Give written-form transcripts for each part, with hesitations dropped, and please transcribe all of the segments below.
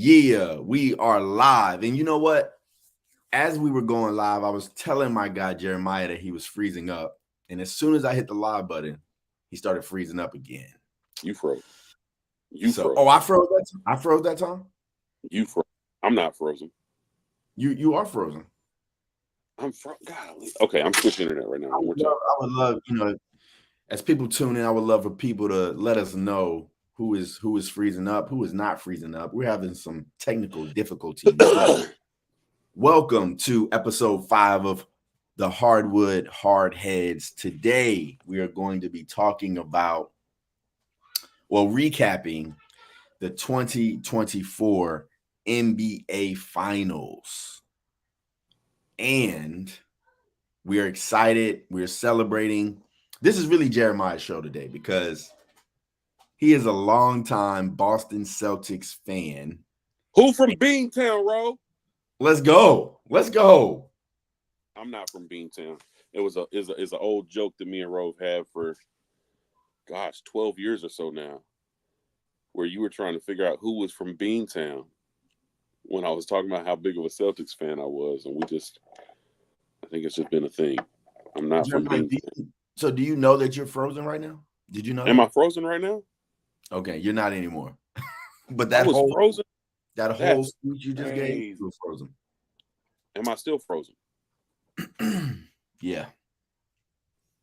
Yeah, we are live. And you know what? As we were going live, I was telling my guy Jeremiah that he was freezing up. And as soon as I hit the live button, he started freezing up again. You froze. Froze. Oh, I froze that time? I froze that time? You froze. I'm not frozen. You are frozen. I'm frozen. Okay, I'm switching internet right now. I would love, as people tune in, I would love for people to let us know who is freezing up, who is not freezing up. We're having some technical difficulties. Welcome to episode 5 of the Hardwood Hardheads. Today, we are going to be talking about, recapping the 2024 NBA Finals. And we are excited. We're celebrating. This is really Jeremiah's show today because he is a longtime Boston Celtics fan. Who from Beantown, Ro? Let's go. I'm not from Beantown. It was an old joke that me and Rove had for 12 years or so now, where you were trying to figure out who was from Beantown when I was talking about how big of a Celtics fan I was, and I think it's just been a thing. I'm not from Beantown. So do you know that you're frozen right now? Did you know? Am I frozen right now? Okay, you're not anymore. But that was frozen. That whole speech you just gave was frozen. Am I still frozen? Yeah.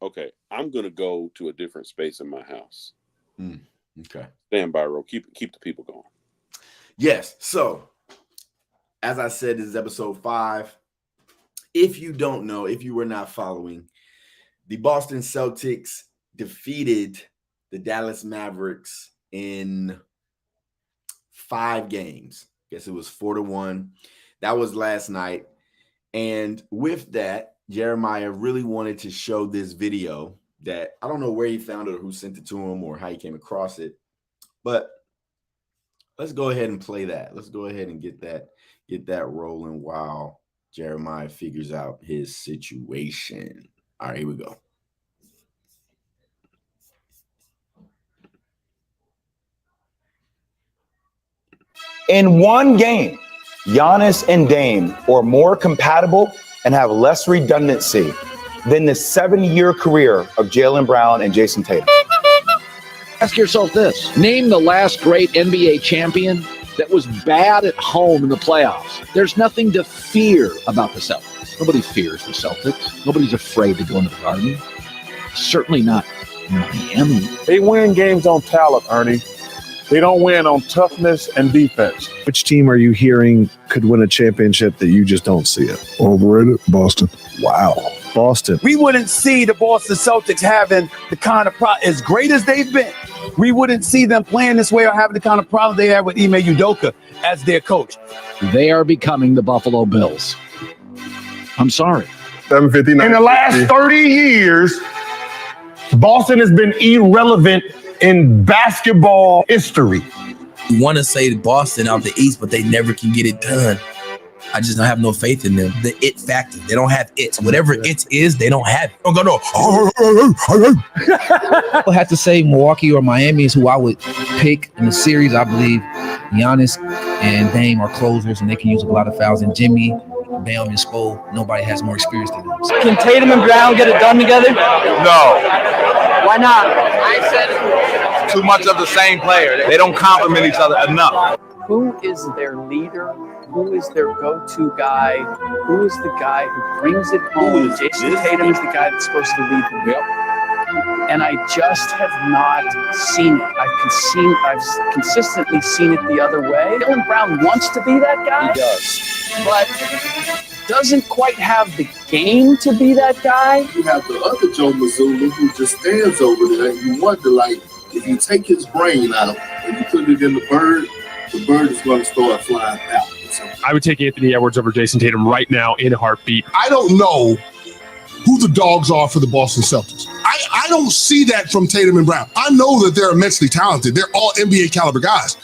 Okay, I'm gonna go to a different space in my house. Okay. Stand by, Ro. Keep the people going. Yes. So, as I said, this is episode 5. If you don't know, if you were not following, the Boston Celtics defeated the Dallas Mavericks in 5 games. I guess it was 4-1. That was last night. And with that, Jeremiah really wanted to show this video that I don't know where he found it or who sent it to him or how he came across it. But let's go ahead and play that. Let's go ahead and get that rolling while Jeremiah figures out his situation. All right, here we go. In one game, Giannis and Dame are more compatible and have less redundancy than the 7-year career of Jaylen Brown and Jason Tatum. Ask yourself this. Name the last great NBA champion that was bad at home in the playoffs. There's nothing to fear about the Celtics. Nobody fears the Celtics. Nobody's afraid to go into the Garden. Certainly not Miami. They win games on talent, Ernie. They don't win on toughness and defense. Which team are you hearing could win a championship that you just don't see it? Overrated, Boston. Wow. Boston. We wouldn't see the Boston Celtics having the kind of as great as they've been. We wouldn't see them playing this way or having the kind of problem they have with Ime Udoka as their coach. They are becoming the Buffalo Bills. I'm sorry. 759. In the last 30 years, Boston has been irrelevant in basketball history. You want to say Boston out the East, but they never can get it done. I just don't have no faith in them. The it factor. They don't have it. Whatever it is, they don't have it. Don't go, no. I have to say Milwaukee or Miami is who I would pick in the series. I believe Giannis and Dame are closers, and they can use a lot of fouls. And Jimmy, Bam, and Spo, nobody has more experience than them. Can Tatum and Brown get it done together? No. Why not? I said too much of the same player. They don't complement each other enough. Who is their leader? Who is their go-to guy? Who is the guy who brings it home? Jason Tatum is the guy that's supposed to lead them. Yep. And I just have not seen it. I've consistently seen it the other way. Jaylen Brown wants to be that guy. He does. But doesn't quite have the game to be that guy. You have the other Joe Mazzulla who just stands over there, and you wonder, if you take his brain out and you put it in the bird is going to start flying out. So I would take Anthony Edwards over Jason Tatum right now in a heartbeat. I don't know who the dogs are for the Boston Celtics. I don't see that from Tatum and Brown. I know that they're immensely talented. They're all NBA caliber guys.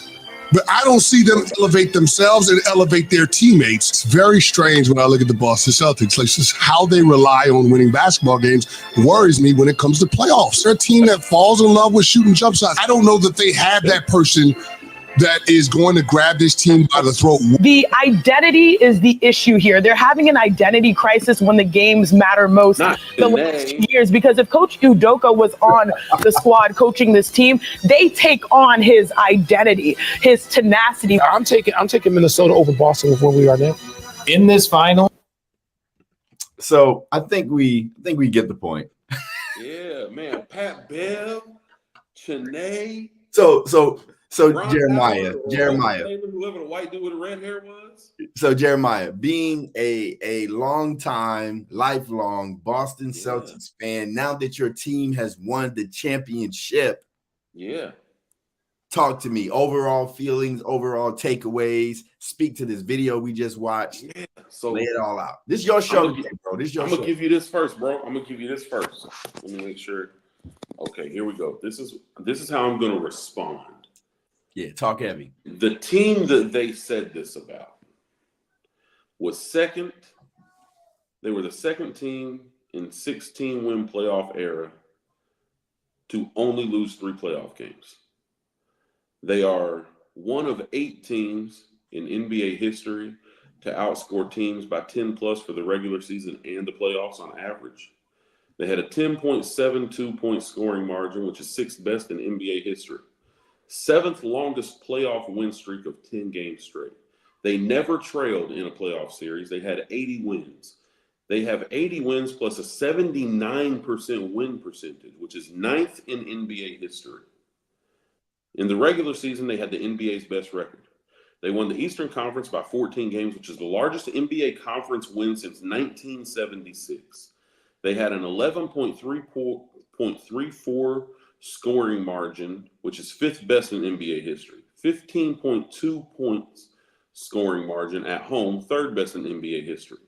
But I don't see them elevate themselves and elevate their teammates. It's very strange when I look at the Boston Celtics. Like, just how they rely on winning basketball games worries me when it comes to playoffs. They're a team that falls in love with shooting jump shots. I don't know that they have that person that is going to grab this team by the throat. The identity is the issue here. They're having an identity crisis when the games matter most the last 2 years, because if Coach Udoka was on the squad coaching this team, they take on his identity, his tenacity. I'm taking Minnesota over Boston with where we are now. In this final. So I think we get the point. Yeah, man. Pat Bev, Chennai. So Ron Jeremiah, whoever the white dude with the red hair was. So Jeremiah, being a lifelong Boston Celtics fan, now that your team has won the championship, talk to me. Overall feelings, overall takeaways. Speak to this video we just watched. Yeah. So lay it all out. This is your show, bro. This is your show. I'm gonna give you this first, bro. I'm gonna give you this first. Let me make sure. Okay, here we go. This is how I'm gonna respond. Yeah, talk heavy. The team that they said this about was second. They were the second team in 16-win playoff era to only lose 3 playoff games. They are one of 8 teams in NBA history to outscore teams by 10 plus for the regular season and the playoffs on average. They had a 10.72 point scoring margin, which is 6th best in NBA history. 7th longest playoff win streak of 10 games straight. They never trailed in a playoff series. They had 80 wins. They have 80 wins plus a 79% win percentage, which is 9th in NBA history. In the regular season, they had the NBA's best record. They won the Eastern Conference by 14 games, which is the largest NBA conference win since 1976. They had an 11.34 scoring margin, which is 5th best in NBA history. 15.2 points scoring margin at home, 3rd best in NBA history.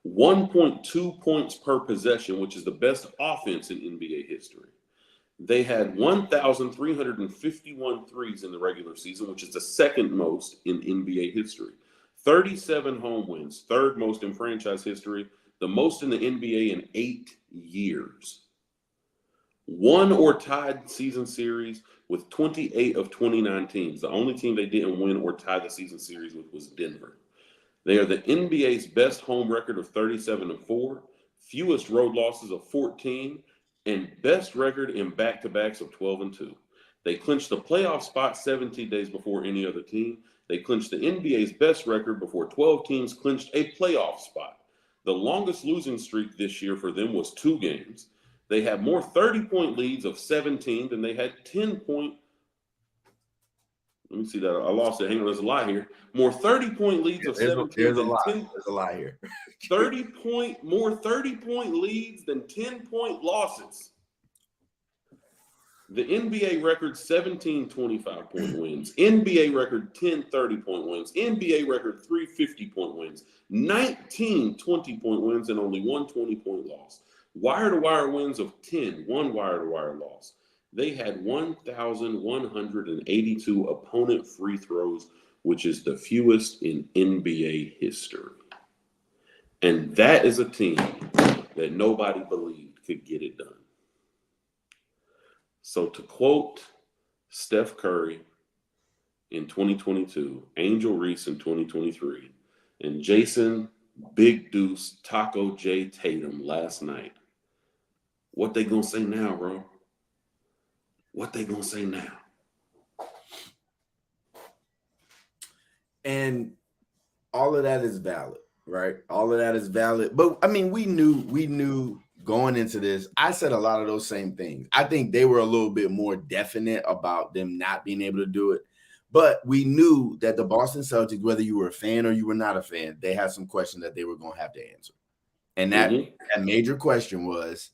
1.2 points per possession, which is the best offense in NBA history. They had 1,351 threes in the regular season, which is the 2nd most in NBA history. 37 home wins, 3rd most in franchise history, the most in the NBA in 8 years. Won or tied season series with 28 of 29 teams. The only team they didn't win or tie the season series with was Denver. They are the NBA's best home record of 37-4, fewest road losses of 14, and best record in back-to-backs of 12-2. They clinched the playoff spot 17 days before any other team. They clinched the NBA's best record before 12 teams clinched a playoff spot. The longest losing streak this year for them was 2 games. They had more 30-point leads of 17 than they had 10-point. Let me see that. I lost it. Hang on, there's a lie here. More 30-point leads of 17 there's than a lie. 10. There's a lie here. 30-point leads than 10-point losses. The NBA record 17 25-point wins. NBA record 10 30-point wins. NBA record 3 50-point wins. 19 20-point wins and only 1 20-point loss. Wire-to-wire wins of 10, 1 wire-to-wire loss. They had 1,182 opponent free throws, which is the fewest in NBA history. And that is a team that nobody believed could get it done. So to quote Steph Curry in 2022, Angel Reese in 2023, and Jason Big Deuce Taco J Tatum last night, what they gonna say now, bro? What they gonna say now? And all of that is valid, right? All of that is valid. But I mean, we knew going into this. I said a lot of those same things. I think they were a little bit more definite about them not being able to do it. But we knew that the Boston Celtics, whether you were a fan or you were not a fan, they had some questions that they were going to have to answer. And that major question was,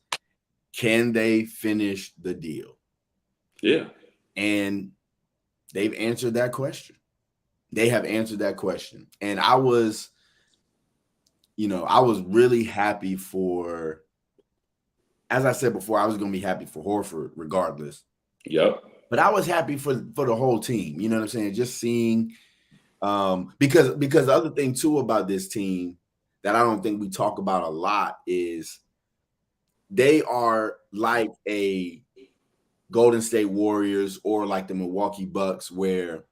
can they finish the deal? Yeah. And they've answered that question. They have answered that question. And I was really happy for, as I said before, I was going to be happy for Horford regardless. Yep. But I was happy for the whole team. You know what I'm saying? Just seeing, because the other thing too about this team that I don't think we talk about a lot is they are like a Golden State Warriors or like the Milwaukee Bucks, where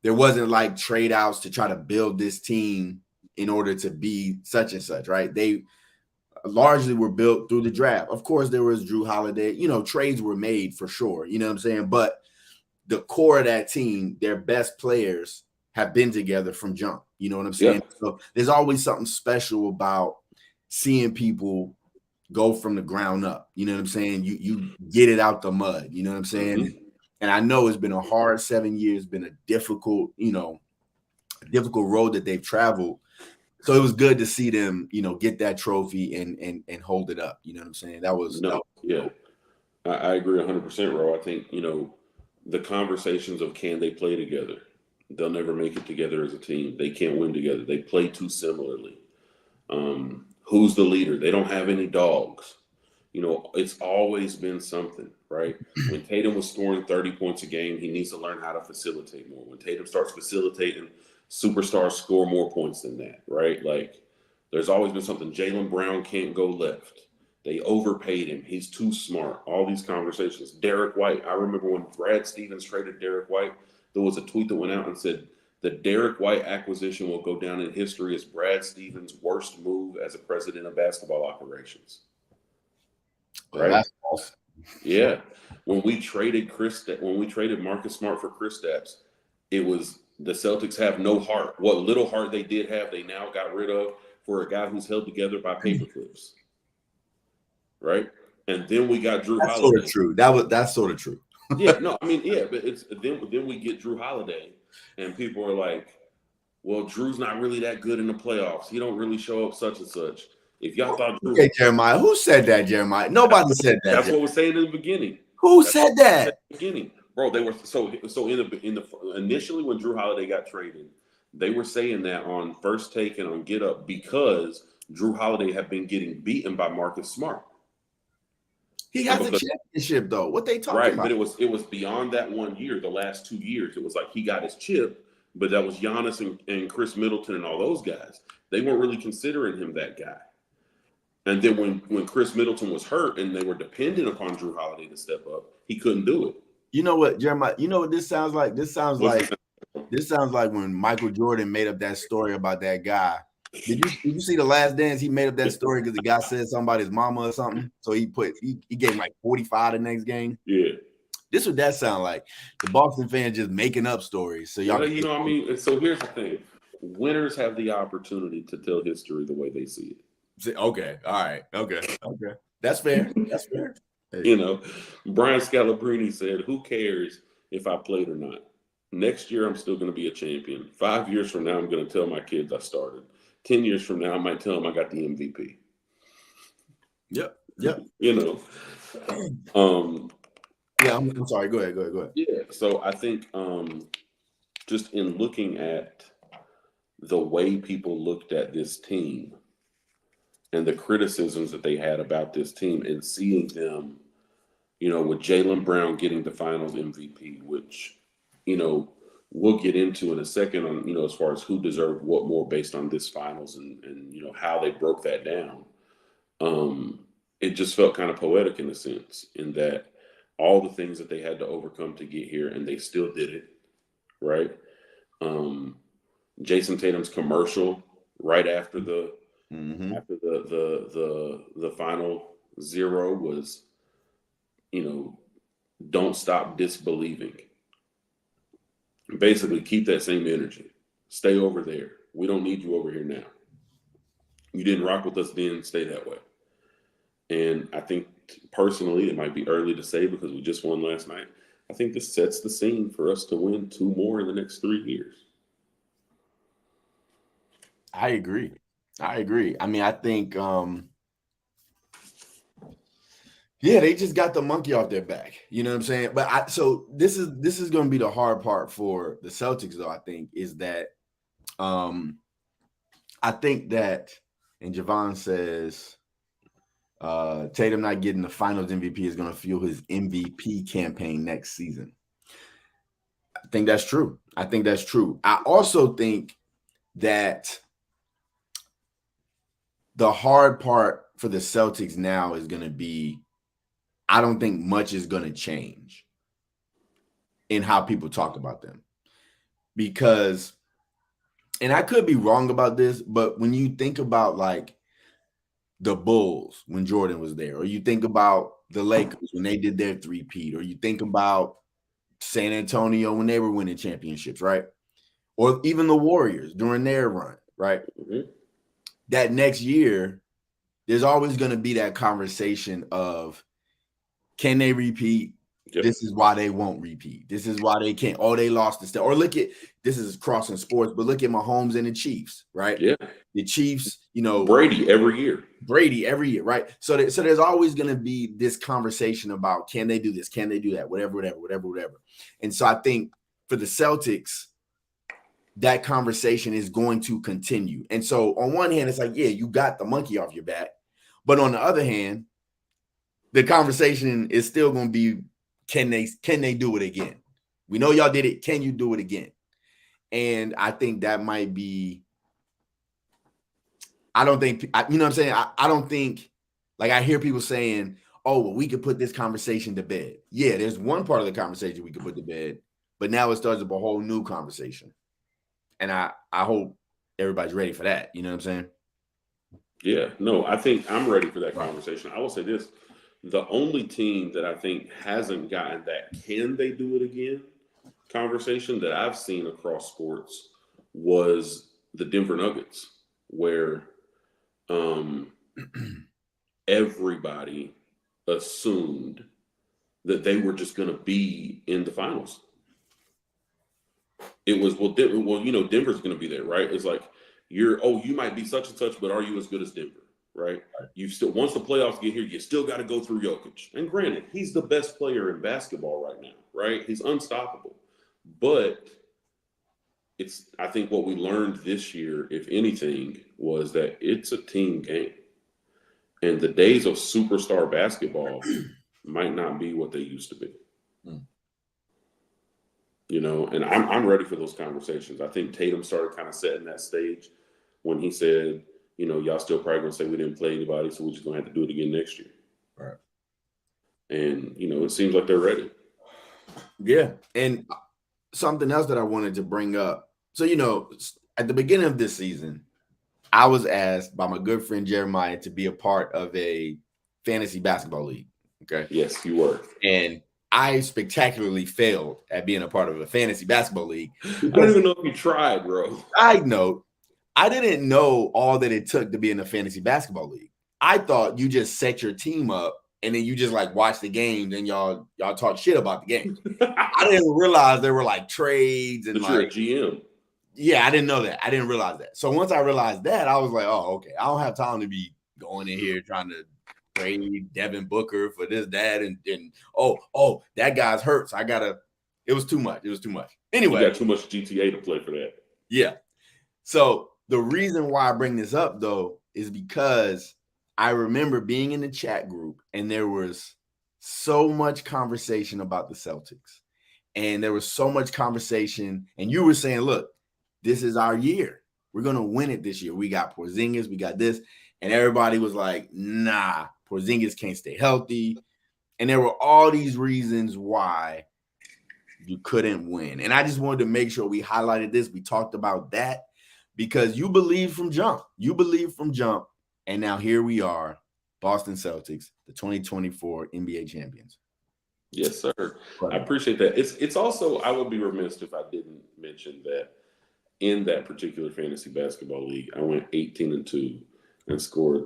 there wasn't like trade outs to try to build this team in order to be such and such, right? They largely were built through the draft. Of course, there was Drew Holiday. Trades were made for sure. You know what I'm saying? But the core of that team, their best players have been together from jump. You know what I'm saying? Yeah. So there's always something special about seeing people go from the ground up. You know what I'm saying? You get it out the mud. You know what I'm saying? Mm-hmm. And I know it's been a hard 7 years, been a difficult road that they've traveled. So it was good to see them, get that trophy and hold it up. You know what I'm saying? That was yeah. I agree 100%, Ro. I think, the conversations of can they play together? They'll never make it together as a team. They can't win together. They play too similarly. Who's the leader? They don't have any dogs. It's always been something, right? When Tatum was scoring 30 points a game, he needs to learn how to facilitate more. When Tatum starts facilitating, superstars score more points than that, right? Like, there's always been something. Jaylen Brown can't go left. They overpaid him. He's too smart. All these conversations. Derek White. I remember when Brad Stevens traded Derek White, there was a tweet that went out and said, the Derek White acquisition will go down in history as Brad Stevens' worst move as a president of basketball operations. Right? That's awesome. Yeah. When we traded Marcus Smart for Kristaps, it was the Celtics have no heart. What little heart they did have, they now got rid of for a guy who's held together by paper clips. Right? And then we got Drew Holiday. Sort of true. That's sort of true. Yeah, no, I mean, yeah, but it's then we get Drew Holiday, and people are like, well, Drew's not really that good in the playoffs. He don't really show up such and such. If y'all thought Drew, okay, Jeremiah, who said that, Jeremiah? Nobody said that. That's what we're saying in the beginning. Who said that? In the beginning, bro. They were so in the initially when Drew Holiday got traded, they were saying that on First Take and on Get Up because Drew Holiday had been getting beaten by Marcus Smart. He has a championship though. What they talking about? But it was beyond that 1 year. The last 2 years, it was like he got his chip, but that was Giannis and Chris Middleton and all those guys. They weren't really considering him that guy. And then when Chris Middleton was hurt and they were dependent upon Drew Holiday to step up, he couldn't do it. You know what, Jeremiah? You know what this sounds like? This sounds like when Michael Jordan made up that story about that guy. Did you see The Last Dance? He made up that story because the guy said something about his mama or something. So he gave him like 45 the next game. Yeah. This would that sound like? The Boston fans just making up stories. So y'all, I mean, so here's the thing: winners have the opportunity to tell history the way they see it. Okay, all right, okay, that's fair. That's fair. Hey. Brian Scalabrine said, "Who cares if I played or not? Next year, I'm still going to be a champion. 5 years from now, I'm going to tell my kids I started. 10 years from now, I might tell them I got the MVP." Yep. Yeah, I'm sorry. Go ahead. Yeah. So I think just in looking at the way people looked at this team and the criticisms that they had about this team and seeing them, with Jaylen Brown getting the finals MVP, which, we'll get into in a second on, as far as who deserved what more based on this finals and how they broke that down. It just felt kind of poetic in a sense in that all the things that they had to overcome to get here, and they still did it, right? Jason Tatum's commercial right after the final zero was, don't stop disbelieving. Basically, keep that same energy. Stay over there. We don't need you over here now. You didn't rock with us then, stay that way. And I think personally, it might be early to say because we just won last night. I think this sets the scene for us to win 2 more in the next 3 years. I agree. I mean, I think, they just got the monkey off their back. You know what I'm saying? But so this is going to be the hard part for the Celtics, though. I think is that, I think that, and Javon says, Tatum not getting the Finals MVP is going to fuel his MVP campaign next season. I think that's true. I also think that the hard part for the Celtics now is going to be, I don't think much is going to change in how people talk about them. because, and I could be wrong about this, but when you think about like the Bulls when Jordan was there, or you think about the Lakers when they did their three-peat, or you think about San Antonio when they were winning championships, right? Or even the Warriors during their run, right? Mm-hmm. That next year, there's always going to be that conversation of, can they repeat? Yep. This is why they won't repeat. This is why they can't. Oh, they lost the step. Or look at, this is crossing sports, but look at Mahomes and the Chiefs, right? Yeah. The Chiefs, Brady every year, right? So there's always going to be this conversation about, can they do this? Can they do that? Whatever. And so I think for the Celtics, that conversation is going to continue. And so on one hand, it's like, yeah, you got the monkey off your back. But on the other hand, the conversation is still going to be, can they do it again? We know y'all did it. Can you do it again? And I think that might be, I don't think, you know what I'm saying? I don't think, like I hear people saying, oh, well, we could put this conversation to bed. Yeah, there's one part of the conversation we could put to bed, but now it starts up a whole new conversation. And I hope everybody's ready for that. You know what I'm saying? Yeah, no, I think I'm ready for that conversation. I will say this. The only team that I think hasn't gotten that can they do it again conversation that I've seen across sports was the Denver Nuggets, where everybody assumed that they were just going to be in the finals. It was, Denver's going to be there, right? It's like, you might be such and such, but are you as good as Denver? Right? You still, once the playoffs get here, you still got to go through Jokic. And granted, he's the best player in basketball right now, right? He's unstoppable. But I think what we learned this year, if anything, was that it's a team game. And the days of superstar basketball might not be what they used to be. And I'm ready for those conversations. I think Tatum started kind of setting that stage when he said, y'all still probably going to say we didn't play anybody, so we're just going to have to do it again next year. Right. And, it seems like they're ready. Yeah. And something else that I wanted to bring up. So, at the beginning of this season, I was asked by my good friend Jeremiah to be a part of a fantasy basketball league. Okay. Yes, you were. And I spectacularly failed at being a part of a fantasy basketball league. I don't even know if you tried, bro. Side note, I didn't know all that it took to be in a fantasy basketball league. I thought you just set your team up and then you just like watch the games and y'all talk shit about the games. I didn't realize there were like trades and you're a GM. Yeah, I didn't know that. I didn't realize that. So once I realized that, I was like, oh, okay. I don't have time to be going in here trying to trade Devin Booker for this, that, and oh, that guy's hurt. So it was too much. Anyway. You got too much GTA to play for that. Yeah. So the reason why I bring this up, though, is because I remember being in the chat group and there was so much conversation about the Celtics. And there was so much conversation. And you were saying, look, this is our year. We're going to win it this year. We got Porzingis. We got this. And everybody was like, nah, Porzingis can't stay healthy. And there were all these reasons why you couldn't win. And I just wanted to make sure we highlighted this. We talked about that. Because you believe from jump. And now here we are, Boston Celtics, the 2024 NBA champions. Yes, sir. I appreciate that. It's also, I would be remiss if I didn't mention that in that particular fantasy basketball league, I went 18-2 and scored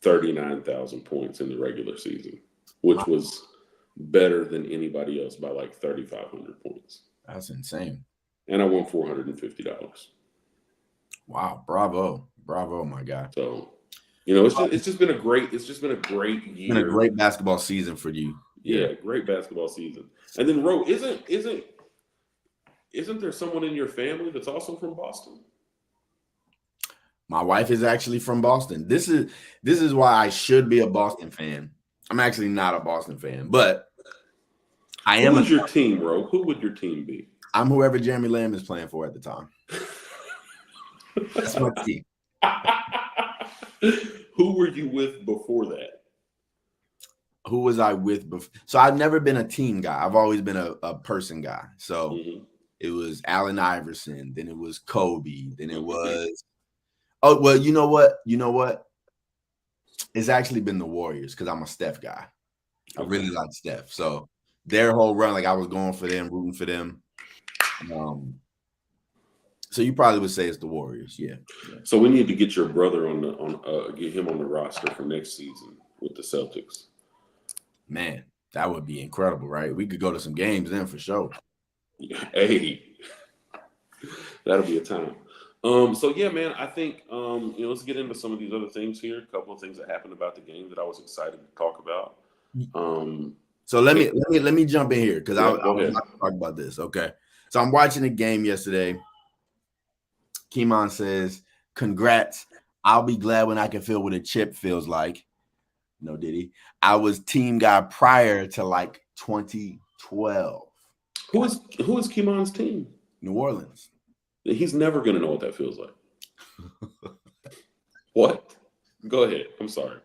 39,000 points in the regular season, which was better than anybody else by like 3,500 points. That's insane. And I won $450. Wow, bravo, my guy. So, it's just been a great year. It's been a great basketball season for you. Yeah, great basketball season. And then, Ro, isn't there someone in your family that's also from Boston? My wife is actually from Boston. This is why I should be a Boston fan. I'm actually not a Boston fan, but I am. Who's your team, Ro? Who would your team be? I'm whoever Jeremy Lamb is playing for at the time. That's my team. Who were you with before that? Who was I with before? So I've never been a team guy. I've always been a person guy. So It was Allen Iverson. Then it was Kobe. Then it was. Oh well, you know what? It's actually been the Warriors because I'm a Steph guy. I really like Steph. So their whole run, like I was going for them, rooting for them. So you probably would say it's the Warriors, yeah. So we need to get your brother get him on the roster for next season with the Celtics. Man, that would be incredible, right? We could go to some games then for sure. Hey, that'll be a time. So yeah, man, I think let's get into some of these other things here. A couple of things that happened about the game that I was excited to talk about. So let me jump in here because I was not talk about this. Okay, so I'm watching the game yesterday. Kimon says, "Congrats! I'll be glad when I can feel what a chip feels like." No, did he? I was team guy prior to like 2012. Who is Kimon's team? New Orleans. He's never going to know what that feels like. What? Go ahead. I'm sorry.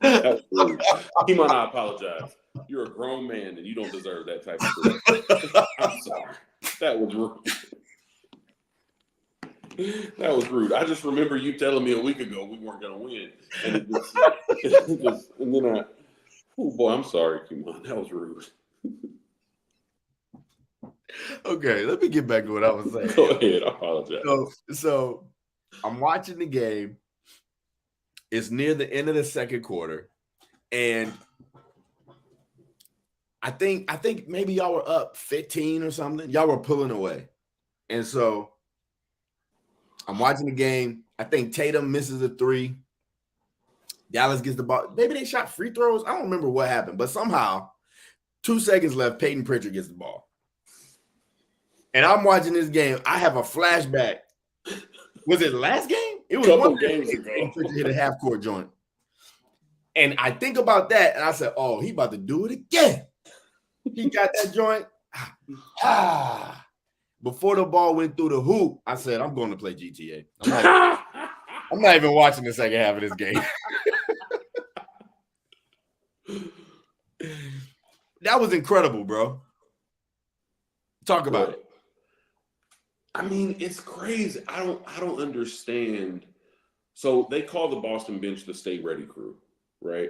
Kimon, I apologize. You're a grown man and you don't deserve that type of thing. I'm sorry. That was rude. That was rude. I just remember you telling me a week ago we weren't going to win. And oh boy, I'm sorry, Kimon. That was rude. Okay, let me get back to what I was saying. Go ahead. I apologize. So I'm watching the game. It's near the end of the second quarter, and I think maybe y'all were up 15 or something. Y'all were pulling away, and so I'm watching the game. I think Tatum misses a three. Dallas gets the ball. Maybe they shot free throws. I don't remember what happened, but somehow 2 seconds left. Peyton Pritchard gets the ball. And I'm watching this game. I have a flashback. Was it last game? It was one games ago. Hit a half court joint. And I think about that, and I said, "Oh, he about to do it again." He got that joint. Before the ball went through the hoop, I said, "I'm going to play GTA. I'm not even watching the second half of this game." That was incredible, bro. Talk about it. I mean, it's crazy. I don't understand. So they call the Boston bench the stay ready crew, right?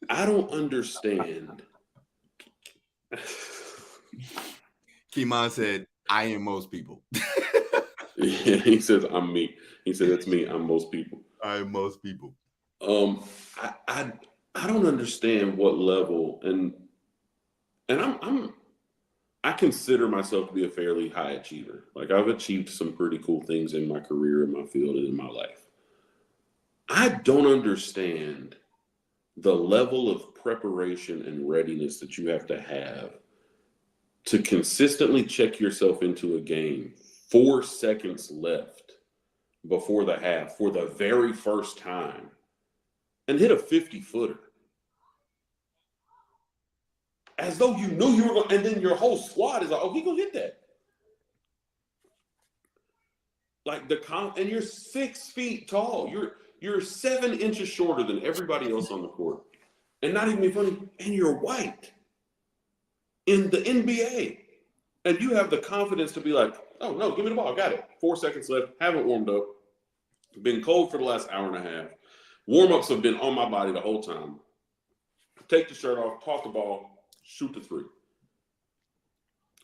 I don't understand. Kimon said, "I am most people." Yeah, he says, "I'm me." He said, "That's me. I'm most people." I am most people. I don't understand what level, and I consider myself to be a fairly high achiever. Like I've achieved some pretty cool things in my career, in my field, and in my life. I don't understand the level of preparation and readiness that you have to consistently check yourself into a game 4 seconds left before the half for the very first time and hit a 50-footer. As though you knew you were going, and then your whole squad is like, "Oh, he gonna hit that." Like and you're 6 feet tall. You're 7 inches shorter than everybody else on the court, and not even funny. And you're white in the NBA, and you have the confidence to be like, "Oh no, give me the ball, got it." 4 seconds left. Haven't warmed up. Been cold for the last hour and a half. Warm-ups have been on my body the whole time. Take the shirt off, toss the ball. Shoot the 3.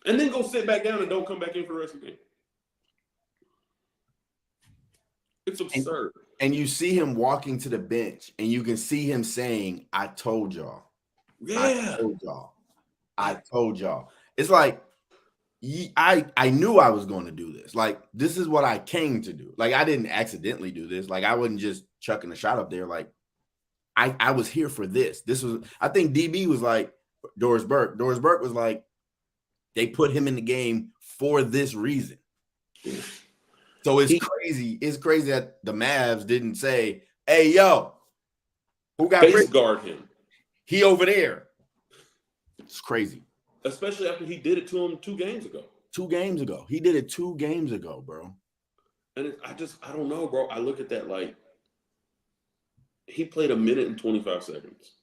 And then go sit back down and don't come back in for the rest of the game. It's absurd. And you see him walking to the bench, and you can see him saying, "I told y'all. Yeah. I told y'all. I told y'all." It's like, I knew I was going to do this. Like, this is what I came to do. Like, I didn't accidentally do this. Like, I wasn't just chucking a shot up there. Like, I was here for this. This was, I think DB was like, Doris Burke. Doris Burke was like, they put him in the game for this reason. So it's crazy. It's crazy that the Mavs didn't say, "Hey, yo, who got face guard him? He over there." It's crazy. Especially after he did it to him 2 games ago. 2 games ago. He did it 2 games ago, bro. And I don't know, bro. I look at that like he played 1 minute and 25 seconds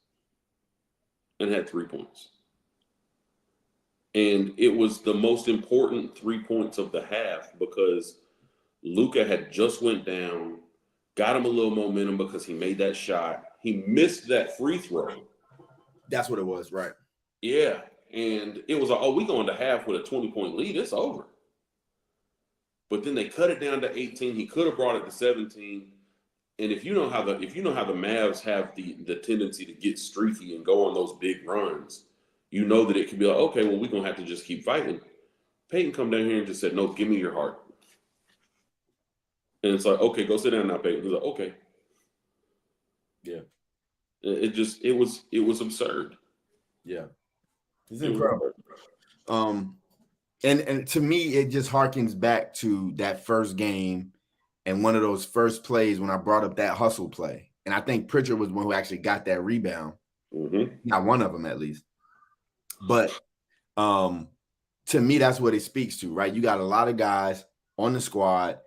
and had 3 points. And it was the most important 3 points of the half because Luka had just went down, got him a little momentum because he made that shot. He missed that free throw. That's what it was, right? Yeah. And it was, we going to half with a 20-point lead. It's over. But then they cut it down to 18. He could have brought it to 17. And if you know how the Mavs have the tendency to get streaky and go on those big runs, you know that it could be like, okay, well, we're going to have to just keep fighting. Peyton come down here and just said, no, give me your heart. And it's like, okay, go sit down now, Peyton. He's like, okay. Yeah. It was absurd. Yeah. It's incredible. And to me, it just harkens back to that first game and one of those first plays when I brought up that hustle play. And I think Pritchard was one who actually got that rebound. Mm-hmm. Not one of them, at least. But to me, that's what it speaks to, right? You got a lot of guys on the squad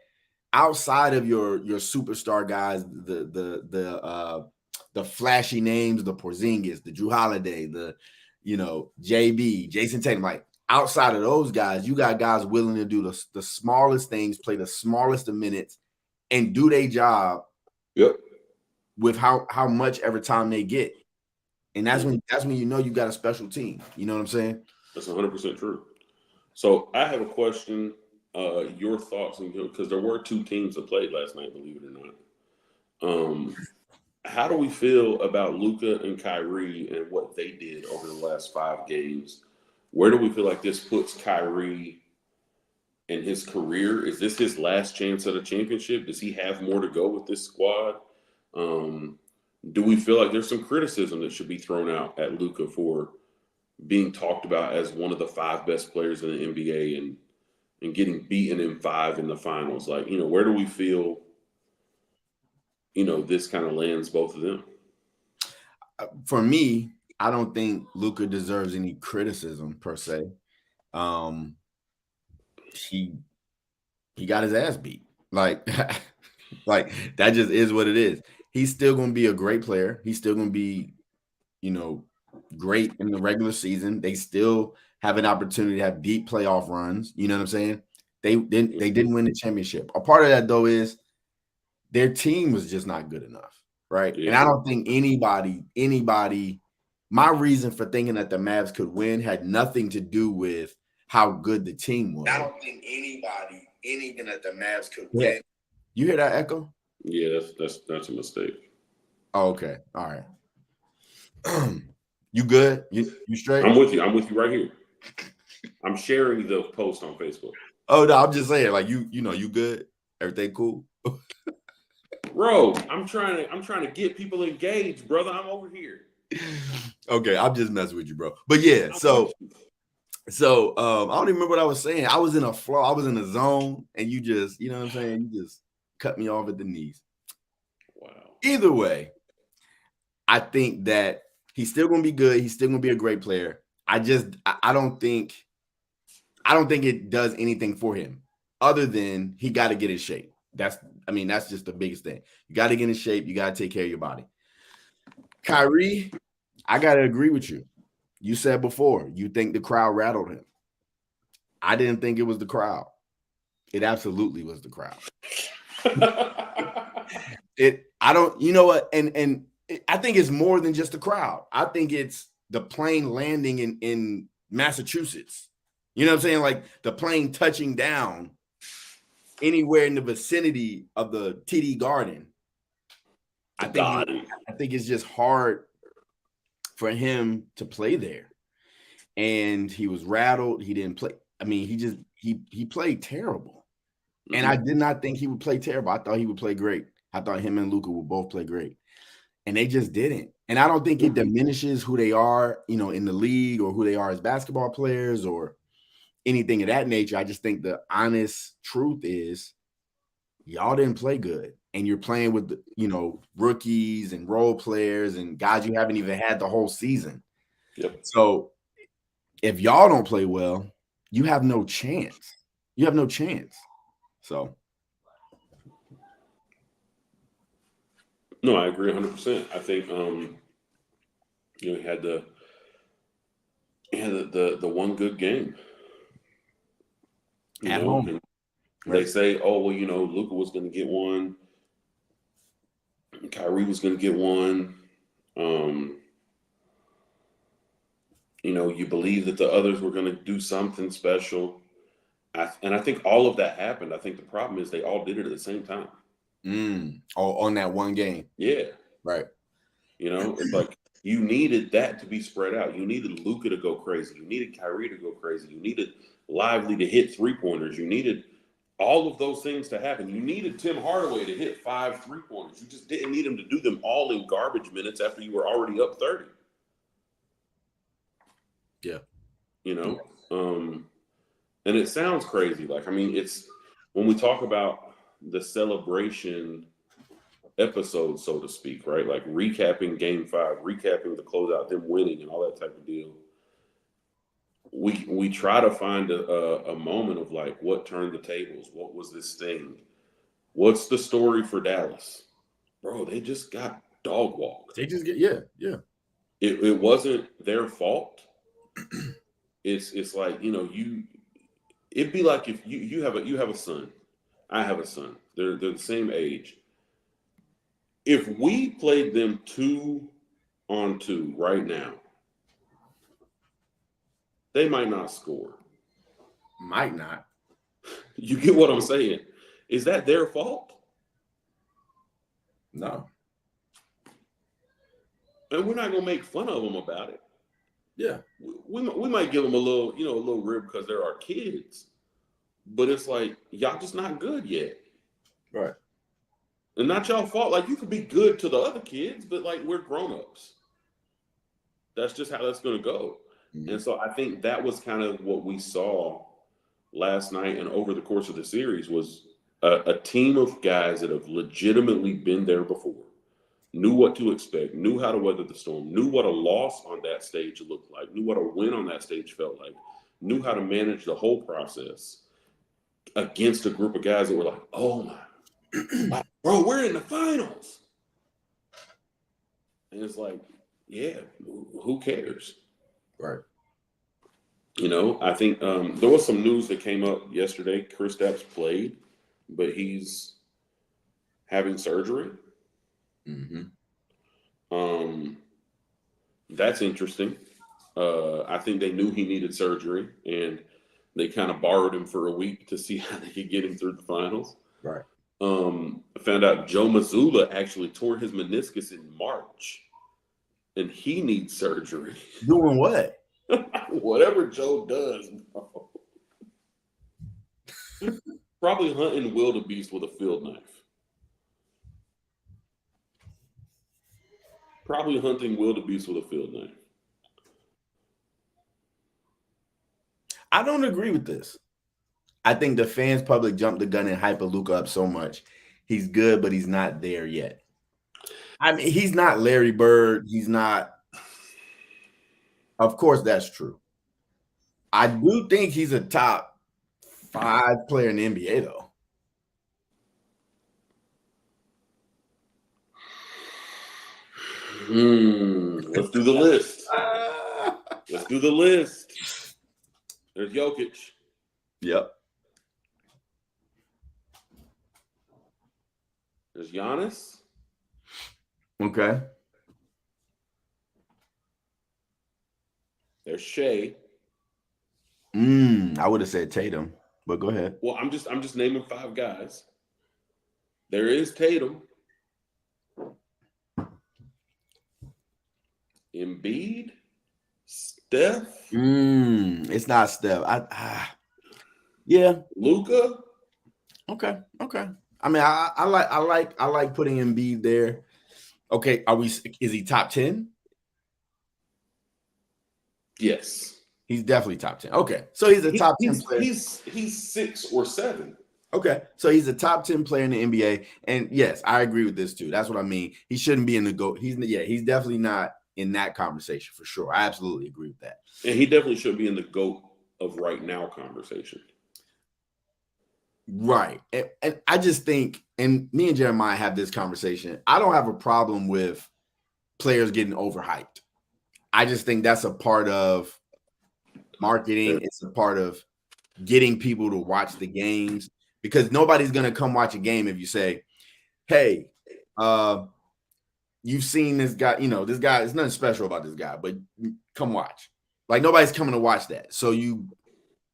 outside of your superstar guys, the flashy names, the Porzingis, the Drew Holiday, the JB, Jason Tatum. Like outside of those guys, you got guys willing to do the smallest things, play the smallest of minutes, and do their job. Yep. With how much every time they get. And that's when you know you got a special team. You know what I'm saying? That's 100% true. So I have a question. Your thoughts, because there were two teams that played last night, believe it or not. How do we feel about Luka and Kyrie and what they did over the last 5 games? Where do we feel like this puts Kyrie in his career? Is this his last chance at a championship? Does he have more to go with this squad? Do we feel like there's some criticism that should be thrown out at Luka for being talked about as one of the 5 best players in the NBA and getting beaten in 5 in the finals? Like, where do we feel, this kind of lands both of them? For me, I don't think Luka deserves any criticism per se. He got his ass beat. Like that just is what it is. He's still going to be a great player. He's still going to be, great in the regular season. They still have an opportunity to have deep playoff runs. You know what I'm saying? They didn't win the championship. A part of that, though, is their team was just not good enough, right? Yeah. And I don't think anybody, my reason for thinking that the Mavs could win had nothing to do with how good the team was. I don't think anything that the Mavs could win. Yeah. You hear that echo? Yeah, that's a mistake. Oh, okay. All right. You good? You straight? I'm with you. I'm with you right here. I'm sharing the post on Facebook. Oh no, I'm just saying, like you good? Everything cool? Bro, I'm trying to get people engaged, brother. I'm over here. Okay, I'm just messing with you, bro. But yeah, so I don't even remember what I was saying. I was in a flow, I was in a zone, and you just, you know what I'm saying? You just cut me off at the knees. Wow. Either way, I think that he's still going to be good. He's still going to be a great player. I don't think it does anything for him other than he got to get in shape. That's just the biggest thing. You got to get in shape. You got to take care of your body. Kyrie, I got to agree with you. You said before, you think the crowd rattled him. I didn't think it was the crowd. It absolutely was the crowd. You know what? And I think it's more than just the crowd. I think it's the plane landing in Massachusetts. You know what I'm saying? Like the plane touching down anywhere in the vicinity of the TD Garden. I think it's just hard for him to play there. And he was rattled. He didn't play. I mean, he played terrible. Mm-hmm. And I did not think he would play terrible. I thought he would play great. I thought him and Luka would both play great. And they just didn't. And I don't think it diminishes who they are, in the league or who they are as basketball players or anything of that nature. I just think the honest truth is y'all didn't play good. And you're playing with, rookies and role players and guys you haven't even had the whole season. Yep. So if y'all don't play well, you have no chance. You have no chance. So. No, I agree 100%. I think, he had And the one good game. At home. They say, oh, well, Luka was going to get one. Kyrie was going to get one. You believe that the others were going to do something special. And I think all of that happened. I think the problem is they all did it at the same time. On that one game. Yeah. Right. It's like you needed that to be spread out. You needed Luka to go crazy. You needed Kyrie to go crazy. You needed Lively to hit three-pointers. You needed all of those things to happen. You needed Tim Hardaway to hit 5 3-pointers. You just didn't need him to do them all in garbage minutes after you were already up 30. Yeah. And it sounds crazy. It's when we talk about the celebration episode, so to speak, right? Like recapping Game 5, recapping the closeout, them winning and all that type of deal. We try to find a moment of like what turned the tables. What was this thing? What's the story for Dallas? Bro, they just got dog walked. They just get It wasn't their fault. It's like, it'd be like if you have a son. I have a son. They're the same age. If we played them 2-on-2 right now, they might not score. Might not. You get what I'm saying? Is that their fault? No. And we're not gonna make fun of them about it. Yeah. We might give them a little rib because they're our kids. But it's like, y'all just not good yet. Right. And not y'all fault. Like, you could be good to the other kids, but like we're grown-ups. That's just how that's gonna go. And so I think that was kind of what we saw last night and over the course of the series was a team of guys that have legitimately been there before, knew what to expect, knew how to weather the storm, knew what a loss on that stage looked like, knew what a win on that stage felt like, knew how to manage the whole process against a group of guys that were like, oh my, bro, we're in the finals. And it's like, yeah, who cares? Right. I think there was some news that came up yesterday. Kristaps played, but he's having surgery. That's interesting. I think they knew he needed surgery, and they kind of borrowed him for a week to see how they could get him through the finals. Right. I found out Joe Mazzulla actually tore his meniscus in March, and he needs surgery. Doing what? Whatever Joe does, bro. Probably hunting wildebeest with a field knife. Probably hunting wildebeest with a field knife. I don't agree with this. I think the fans public jumped the gun and hype Luka up so much. He's good, but he's not there yet. I mean, he's not Larry Bird. He's not. Of course, that's true. I do think he's a top 5 player in the NBA, though. Let's do the list. Let's do the list. There's Jokic. Yep. There's Giannis. Okay. There's Shea. I would have said Tatum, but go ahead. Well, I'm just naming 5 guys. There is Tatum. Embiid. Steph. It's not Steph. Yeah. Luka. Okay. I mean, I like putting Embiid there. Okay, is he top 10? Yes. He's definitely top 10. Okay. So he's a top 10 player. He's 6 or 7. Okay. So he's a top 10 player in the NBA. And yes, I agree with this too. That's what I mean. He shouldn't be in the GOAT. He's definitely not in that conversation for sure. I absolutely agree with that. And he definitely should be in the GOAT of right now conversation. Right. And I just think, and me and Jeremiah have this conversation, I don't have a problem with players getting overhyped. I just think that's a part of marketing. It's a part of getting people to watch the games, because nobody's going to come watch a game if you say, hey, you've seen this guy, this guy, there's nothing special about this guy, but come watch. Like, nobody's coming to watch that. So you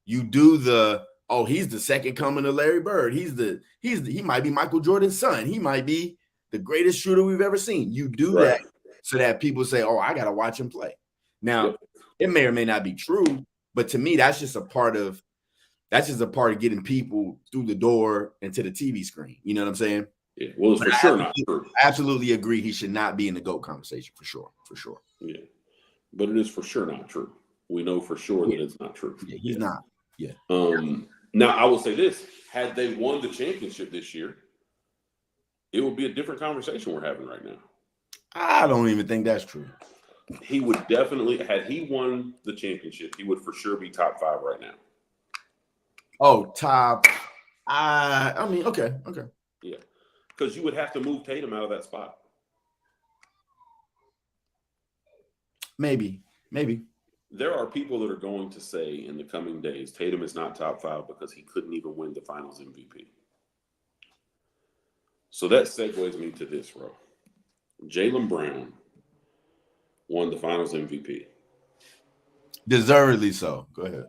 do the, oh, he's the second coming of Larry Bird. He might be Michael Jordan's son. He might be the greatest shooter we've ever seen. You do that so that people say, oh, I got to watch him play. Now, it may or may not be true, but to me, that's just a part of getting people through the door and to the TV screen. You know what I'm saying? Yeah. Well, it's for sure not true. I absolutely agree. He should not be in the GOAT conversation for sure. For sure. Yeah. But it is for sure not true. We know for sure that it's not true. Yeah, he's not. Yeah. Now, I will say this. Had they won the championship this year, it would be a different conversation we're having right now. I don't even think that's true. He would definitely, had he won the championship, he would for sure be top 5 right now. Oh, top. I mean, okay. Yeah. Because you would have to move Tatum out of that spot. Maybe. There are people that are going to say in the coming days, Tatum is not top 5 because he couldn't even win the finals MVP. So that segues me to this, bro. Jaylen Brown won the finals MVP. Deservedly so. Go ahead.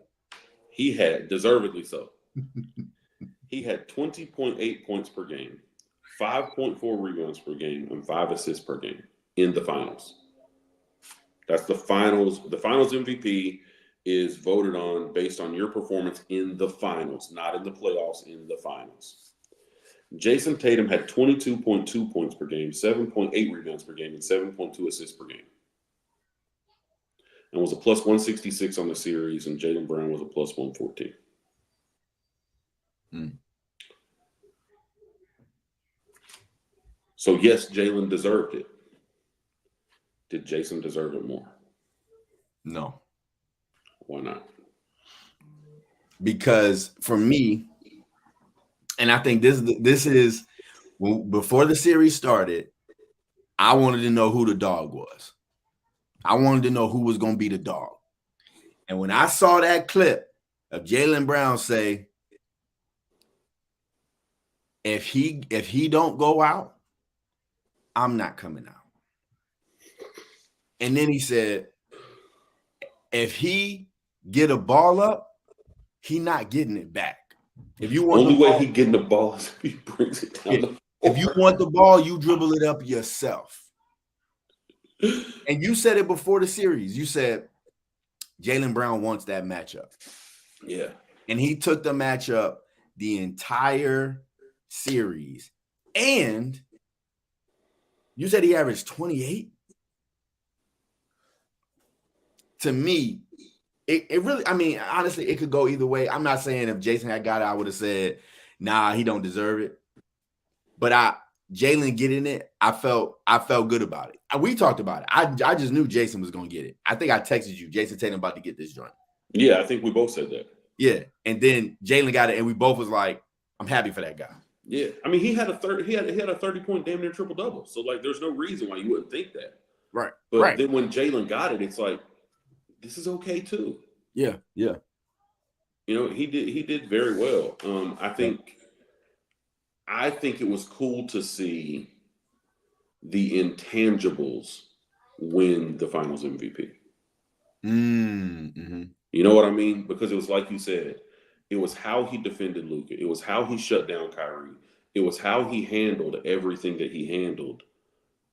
He had, deservedly so. He had 20.8 points per game, 5.4 rebounds per game, and 5 assists per game in the finals. That's the finals. The finals MVP is voted on based on your performance in the finals, not in the playoffs, in the finals. Jason Tatum had 22.2 points per game, 7.8 rebounds per game, and 7.2 assists per game. And was a plus 166 on the series, and Jaylen Brown was a plus 114. So, yes, Jaylen deserved it. Did Jason deserve it more? No. Why not? Because for me, and I think this is before the series started, I wanted to know who the dog was. I wanted to know who was going to be the dog. And when I saw that clip of Jaylen Brown say, if he don't go out, I'm not coming out. And then he said, if he get a ball up, he not getting it back. If you want only the way ball, he getting the ball is if he brings it down. If you want the ball, you dribble it up yourself. And you said it before the series. You said Jaylen Brown wants that matchup. Yeah. And he took the matchup the entire series. And you said he averaged 28? To me, it really, I mean, honestly, it could go either way. I'm not saying if Jason had got it, I would have said, nah, he don't deserve it. But Jaylen getting it, I felt good about it. We talked about it. I just knew Jason was going to get it. I think I texted you, Jason Tatum about to get this joint. Yeah, I think we both said that. Yeah, and then Jaylen got it, and we both was like, I'm happy for that guy. Yeah, I mean, he had a 30-point damn near triple double. So like, there's no reason why you wouldn't think that. Right. But then when Jaylen got it, it's like, this is okay too. Yeah. You know, he did very well. I think it was cool to see the intangibles win the finals MVP. Mm-hmm. You know what I mean? Because it was like you said, it was how he defended Luka. It was how he shut down Kyrie. It was how he handled everything that he handled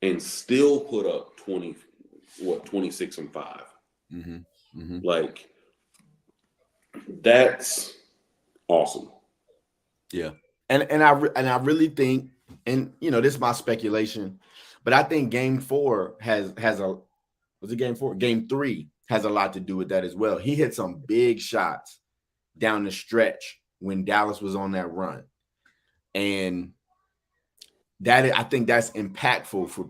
and still put up 26 and 5. Mm-hmm. Mm-hmm. Like, that's awesome. Yeah. And I really think, and you know, this is my speculation, but I think Game 4 has was it Game 4? Game 3 has a lot to do with that as well. He hit some big shots down the stretch when Dallas was on that run, and that, I think that's impactful for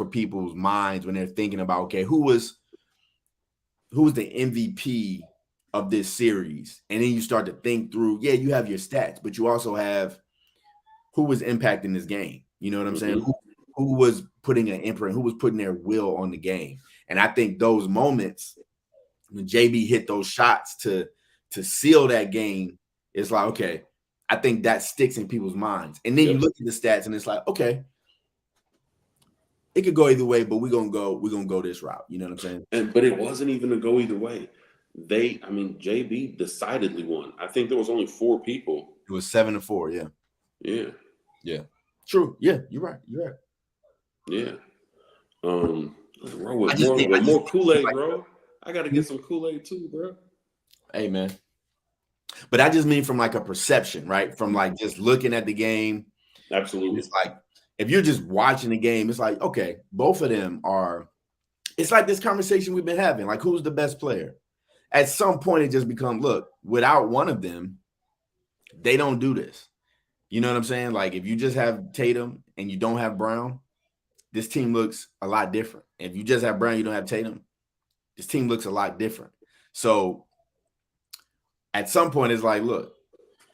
people's minds when they're thinking about, okay, who was the MVP of this series? And then you start to think through, yeah, you have your stats, but you also have who was impacting this game. You know what I'm saying? Who was putting an imprint, who was putting their will on the game. And I think those moments when JB hit those shots to seal that game, it's like, okay, I think that sticks in people's minds. And then you look at the stats and it's like, okay, it could go either way, but we're gonna go this route. You know what I'm saying? But it wasn't even a go either way. JB decidedly won. I think there was only 4 people. It was 7-4, yeah. Yeah. Yeah. True. Yeah, you're right. Yeah. Bro, with more Kool-Aid, bro. I gotta get some Kool-Aid too, bro. Hey, man. But I just mean from like a perception, right? From like just looking at the game. Absolutely. It's like if you're just watching the game, it's like, okay, both of them are. It's like this conversation we've been having. Like, who's the best player? At some point, it just becomes, look, without one of them, they don't do this. You know what I'm saying? Like, if you just have Tatum and you don't have Brown, this team looks a lot different. If you just have Brown, you don't have Tatum, this team looks a lot different. So at some point, it's like, look,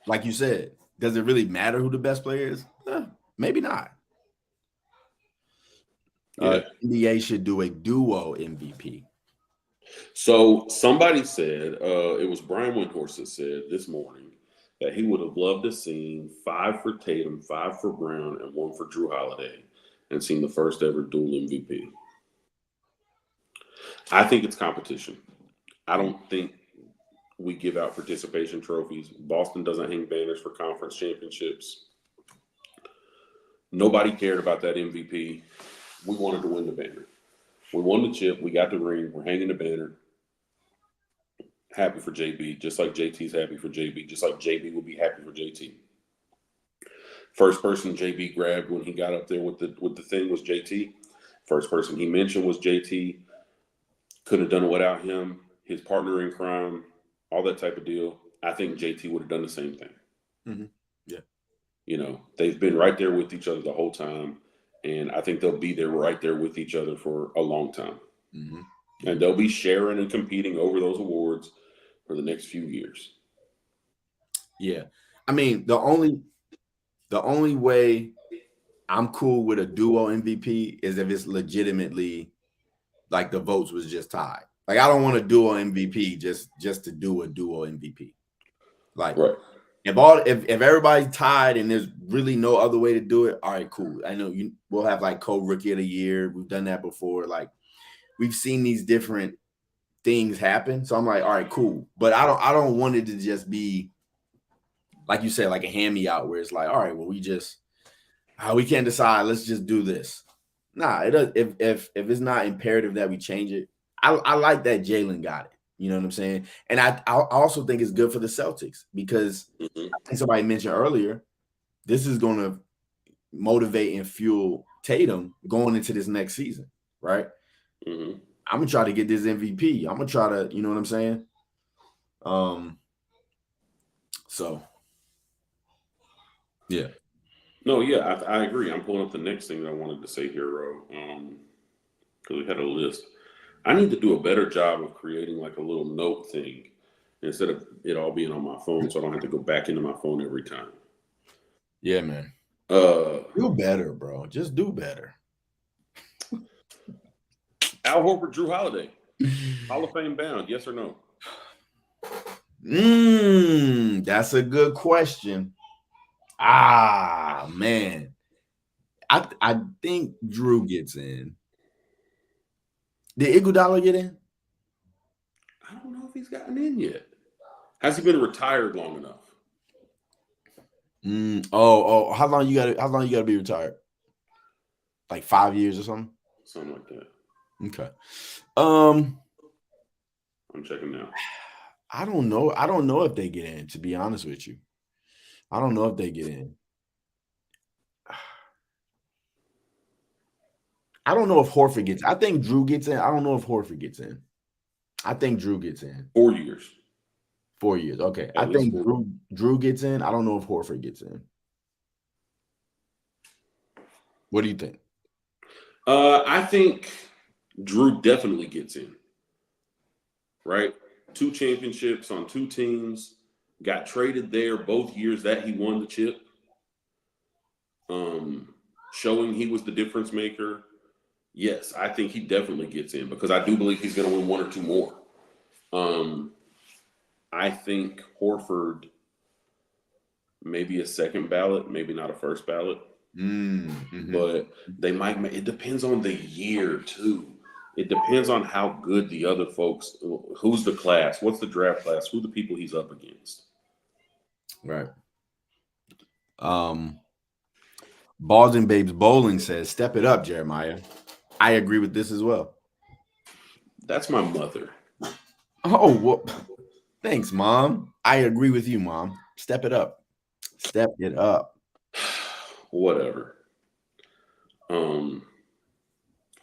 like you said, does it really matter who the best player is? Maybe not. Yeah. NBA should do a duo MVP. So somebody said, it was Brian Windhorst that said this morning that he would have loved to seen 5 for Tatum, 5 for Brown, and 1 for Drew Holiday, and seen the first ever dual MVP. I think it's competition. I don't think we give out participation trophies. Boston doesn't hang banners for conference championships. Nobody cared about that MVP. We wanted to win the banner. We won the chip. We got the ring. We're hanging the banner. Happy for JB, just like JT's happy for JB, just like JB would be happy for JT. First person JB grabbed when he got up there with the thing was JT. First person he mentioned was JT. Couldn't have done it without him. His partner in crime, all that type of deal. I think JT would have done the same thing. Mm-hmm. Yeah. You know, they've been right there with each other the whole time. And I think they'll be there right there with each other for a long time. Mm-hmm. And they'll be sharing and competing over those awards for the next few years. Yeah. I mean, the only way I'm cool with a duo MVP is if it's legitimately like the votes was just tied. Like, I don't want a duo MVP just to do a duo MVP. Like, right. If everybody's tied and there's really no other way to do it, all right, cool. I know we'll have like co-rookie of the year. We've done that before. Like, we've seen these different things happen. So I'm like, all right, cool. But I don't want it to just be, like you said, like a hand-me-out where it's like, all right, well, we can't decide. Let's just do this. Nah, it does. If it's not imperative that we change it, I like that Jalen got it. You know what I'm saying? And I also think it's good for the Celtics because I think somebody mentioned earlier, this is going to motivate and fuel Tatum going into this next season, right? Mm-hmm. I'm going to try to get this MVP. I'm going to try to, you know what I'm saying? So, yeah. No, yeah, I agree. I'm pulling up the next thing that I wanted to say here, Ro, because we had a list. I need to do a better job of creating like a little note thing instead of it all being on my phone, so I don't have to go back into my phone every time. Yeah, man. Do better, bro. Just do better. Al Horford, Drew Holiday, Hall of Fame bound, yes or no? That's a good question. Man. I think Drew gets in. Did Iguodala get in? I don't know if he's gotten in yet. Has he been retired long enough? How long you gotta be retired? Like 5 years or something? Something like that. Okay. I'm checking now. I don't know. I don't know if they get in, to be honest with you. I don't know if they get in. I don't know if Horford gets in. I think Drew gets in. I don't know if Horford gets in. I think Drew gets in. 4 years. 4 years. Okay. At I think least Drew gets in. I don't know if Horford gets in. What do you think? I think Drew definitely gets in. Right? 2 championships on 2 teams. Got traded there both years that he won the chip. Showing he was the difference maker. Yes, I think he definitely gets in because I do believe he's going to win 1 or 2 more. I think Horford maybe a second ballot, maybe not a first ballot. But they might it depends on the year too. It depends on how good the other folks, who's the class, what's the draft class, who the people he's up against. Right. Balls and Babes Bowling says, step it up, Jeremiah. I agree with this as well. That's my mother. Oh, well, thanks, Mom. I agree with you, Mom. Step it up. Step it up. Whatever.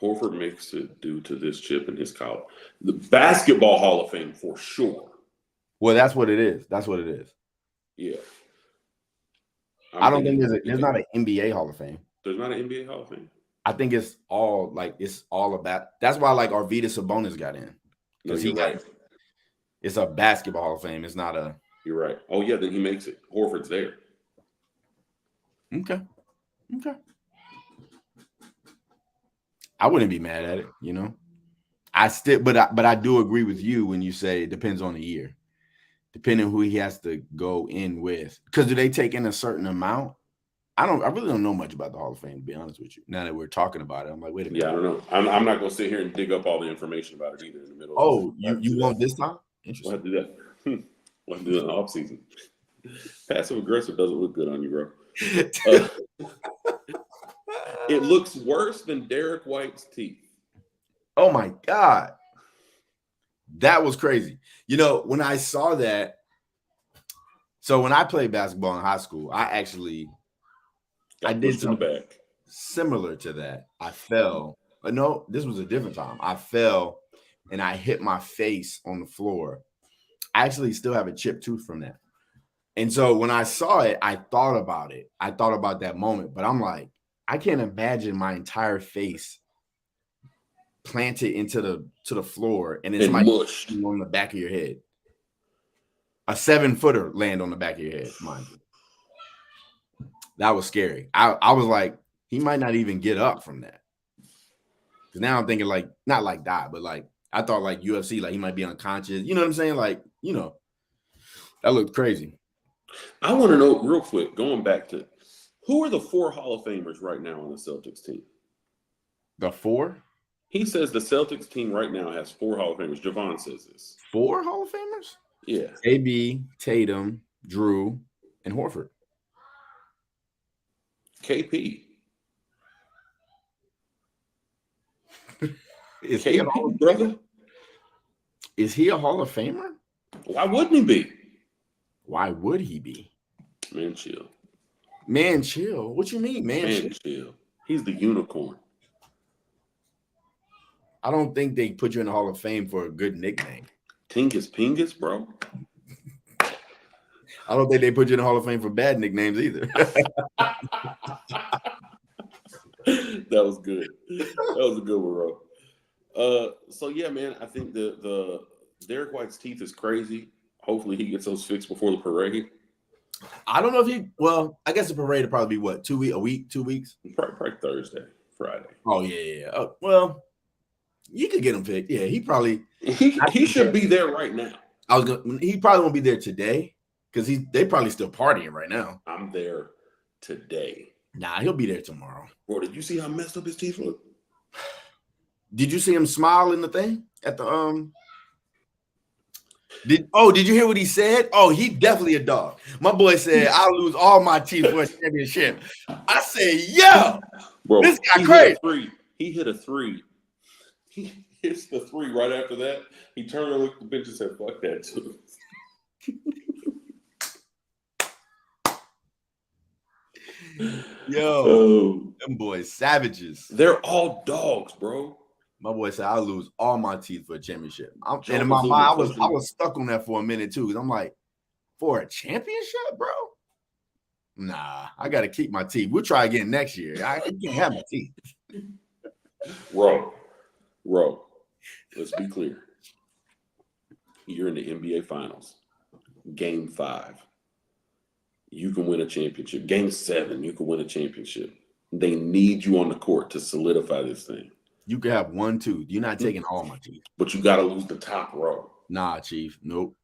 Horford makes it due to this chip in his college. The Basketball Hall of Fame for sure. Well, that's what it is. That's what it is. Yeah. I don't think there's not an NBA Hall of Fame. There's not an NBA Hall of Fame? I think it's all about. That's why like Arvydas Sabonis got in. No, you're right. It's a Basketball Hall of Fame. It's not a. You're right. Oh, yeah, then he makes it. Horford's there. Okay. I wouldn't be mad at it, you know. But I do agree with you when you say it depends on the year, depending who he has to go in with. Because do they take in a certain amount? I really don't know much about the Hall of Fame, to be honest with you. Now that we're talking about it, I'm like, wait a minute. Yeah, I don't know. I'm not going to sit here and dig up all the information about it either in the middle. Oh, you want this time? Interesting. We'll have to do that. We'll have to do that in the off season. Passive aggressive doesn't look good on you, bro. It looks worse than Derek White's teeth. Oh my God. That was crazy. You know, when I saw that, so when I played basketball in high school, I did something similar to that. I fell. But no, this was a different time. I fell and I hit my face on the floor. I actually still have a chipped tooth from that. And so when I saw it, I thought about it. I thought about that moment, but I'm like, I can't imagine my entire face planted into the floor and it's mushed on the back of your head. A 7-footer land on the back of your head, mind you. That was scary. I was like, he might not even get up from that. Because now I'm thinking like, not like that, but like, I thought like UFC, like he might be unconscious. You know what I'm saying? Like, you know, that looked crazy. I want to know real quick, going back to who are the 4 Hall of Famers right now on the Celtics team? The 4? He says the Celtics team right now has 4 Hall of Famers. Javon says this. 4 Hall of Famers? Yeah. AB, Tatum, Drew, and Horford. KP. Is he a Hall of brother? Is he a Hall of Famer? Why wouldn't he be? Why would he be? Man, chill. Man, chill. What you mean, man chill? He's the unicorn. I don't think they put you in the Hall of Fame for a good nickname. Tingus Pingus, bro. I don't think they put you in the Hall of Fame for bad nicknames either. That was good. That was a good one, bro. So yeah, man, I think the Derek White's teeth is crazy. Hopefully he gets those fixed before the parade. I don't know if I guess the parade will probably be what, 2 weeks, a week, 2 weeks? Probably Thursday, Friday. Oh, yeah. Oh, well, you could get him fixed. Yeah, he should be there right now. He probably won't be there today because they probably still partying right now. I'm there today. Nah, he'll be there tomorrow. Bro, did you see how messed up his teeth look? Did you see him smile in the thing at the Did you hear what he said? Oh, he definitely a dog. My boy said, I'll lose all my teeth for a championship. I said, yeah. Bro, this guy crazy. He hit a 3. He hits the 3 right after that. He turned and looked at the bench and said, fuck that too. Yo, them boys savages. They're all dogs, bro. My boy said, I'll lose all my teeth for a championship. And in my mind, I was stuck on that for a minute too. Because I'm like, for a championship, bro? Nah, I got to keep my teeth. We'll try again next year. I can't have my teeth. Bro, let's be clear. You're in the NBA Finals. Game 5. You can win a championship. Game 7, you can win a championship. They need you on the court to solidify this thing. You can have 1 tooth. You're not taking all my teeth. But you got to lose the top row. Nah, Chief. Nope.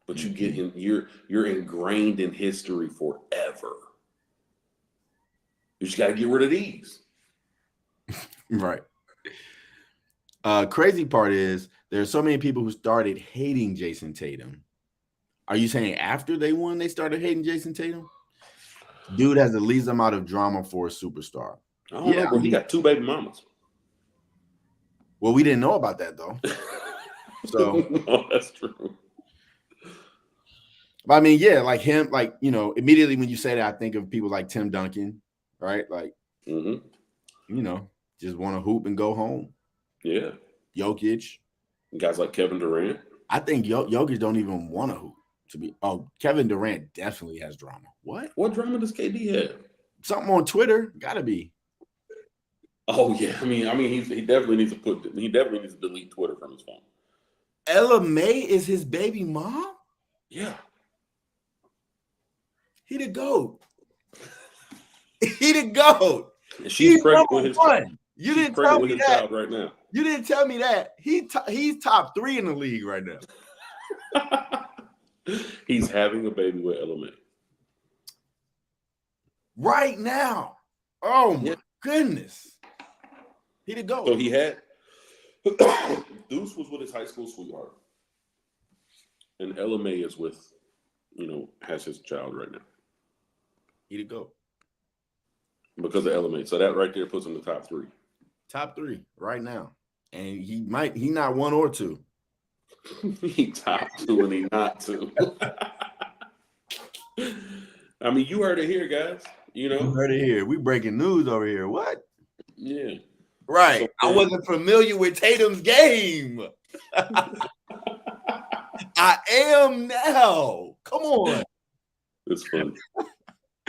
But you get in, you're ingrained in history forever. You just got to get rid of these. Right. Crazy part is there's so many people who started hating Jason Tatum. Are you saying after they won, they started hating Jason Tatum? Dude has the least amount of drama for a superstar. I don't know, bro. He got 2 baby mamas. Well, we didn't know about that though. So no, that's true. But I mean, yeah, like him, like, you know, immediately when you say that, I think of people like Tim Duncan, right? Like, you know, just want to hoop and go home. Yeah. Jokic. Guys like Kevin Durant. I think Jokic don't even want to hoop. Kevin Durant definitely has drama. What drama does KD have? Something on Twitter. Gotta be. Oh yeah. I mean, he definitely needs to delete Twitter from his phone. Ella May is his baby mom? Yeah. He the GOAT. He the GOAT. She's pregnant with his child. You didn't tell me that right now. You didn't tell me that. He's top 3 in the league right now. He's having a baby with Ella May. Right now. Oh my goodness. He the GOAT. So he had Deuce was with his high school sweetheart. And Ella May is with, has his child right now. He the GOAT. Because of Ella May. So that right there puts him in the top 3. Top 3 right now. And he not 1 or 2. He top 2 and he not 2. I mean, you heard it here, guys. You heard it here. We breaking news over here. What? Yeah. Right. I wasn't familiar with Tatum's game. I am now. Come on. It's funny.